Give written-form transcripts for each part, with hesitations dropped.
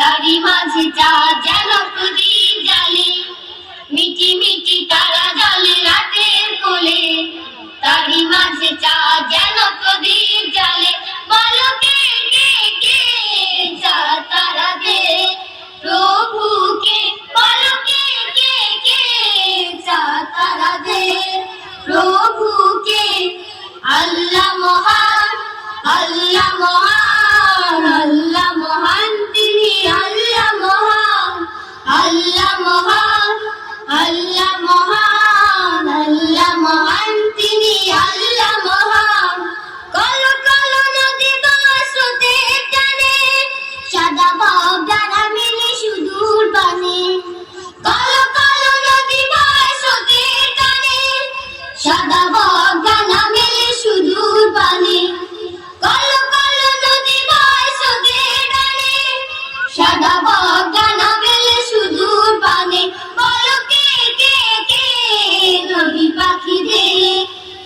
তারি মাঝে চাঁদ যেন প্রদীপ জ্বালে, মিটি মিটি তারা জ্বলে রাতের কোলে। তারি মাঝে চাঁদ যেন প্রদীপ জ্বালে, বলো কে কে কে চাঁদ তারা দে প্রভুকে, বলো কে কে কে চাঁদ তারা দে প্রভুকে। আল্লাহ মহান, আল্লাহ মহান, আল্লাহ মহান তিনি, আল্লাহ মহান, আল্লাহ মহান, আল্লাহ মহান, আল্লাহ মহান তিনি, আল্লাহ মহান। কলো কলো নদী বাসতে টানে, সাদা বক ডানা মেলে সুদূর পানে। কলো কলো নদী বাসতে টানে, সাদা বক ডানা মেলে সুদূর পানে। কলো কলো নদী বাসতে টানে, সাদা বক ডানা মেলে সুদূর পানে। বলো কে কে কে নদী পাখি দে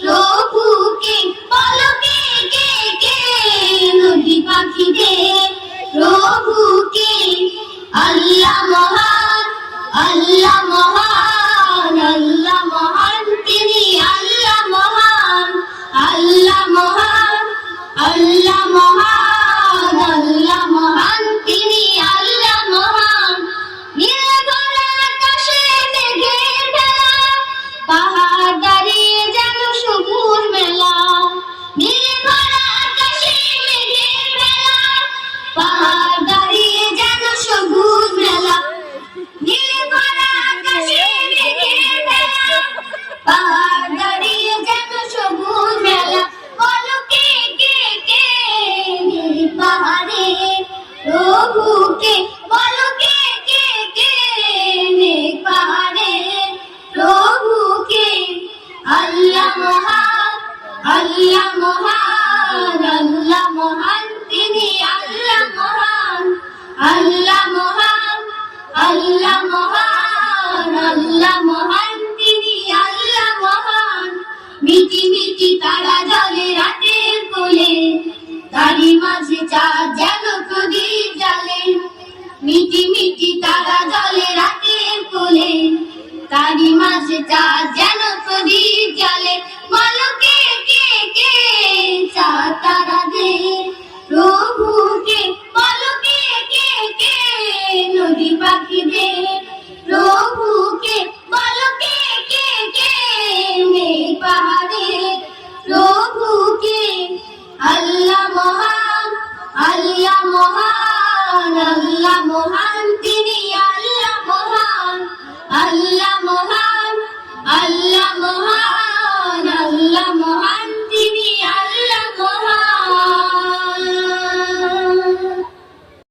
প্রভুকে, বলো কে কে কে নদী পাখি দে প্রভুকে। আল্লাহ মহান, আল্লাহ মহান, আল্লাহ মহান তিনি, আল্লাহ মহান, আল্লাহ মহান, আল্লাহ মহান, আল্লাহ মহান তিনি, আল্লাহ মহান। নীল ভরা আকাশে মেঘের ভেলা, পাহাড় দাঁড়িয়ে যেন সবুজ মেলা। নীল ভরা আকাশে মেঘের ভেলা, পাহাড় দাঁড়িয়ে যেন সবুজ মেলা। নীল ভরা আকাশে মেঘের ভেলা, পাহাড় দাঁড়িয়ে যেন সবুজ মেলা। বলো কে কে কে নীল পাহাড়ে প্রভুকে, বলো কে কে কে নীল পাহাড়ে প্রভুকে। আল্লাহ মহান, আল্লাহ মহান, আল্লাহ মহান তিনি, আল্লাহ মহান, আল্লাহ মহান, আল্লাহ মহান, আল্লাহ মহান তিনি, আল্লাহ মহান। মিটি মিটি তারা জ্বলে রাতের কোলে, তারি মাঝে চাঁদ যেন প্রদীপ জ্বালে। মিটি মিটি তারা জ্বলে রাতের কোলে, তারি মাঝে চাঁদ যেন প্রদীপ জ্বালে। বলো কে কে কে চাঁদ তারা দে প্রভুকে, বলো কে কে কে নদী পাখি দে প্রভুকে। বলো কে কে কে মেঘ পাহাড়ে প্রভুকে। আল্লাহ মহান, আল্লাহ মহান, আল্লাহ মহান তিনি, আল্লাহ মহান, আল্লাহ মহান, আল্লাহ মহান, আল্লাহ মহান।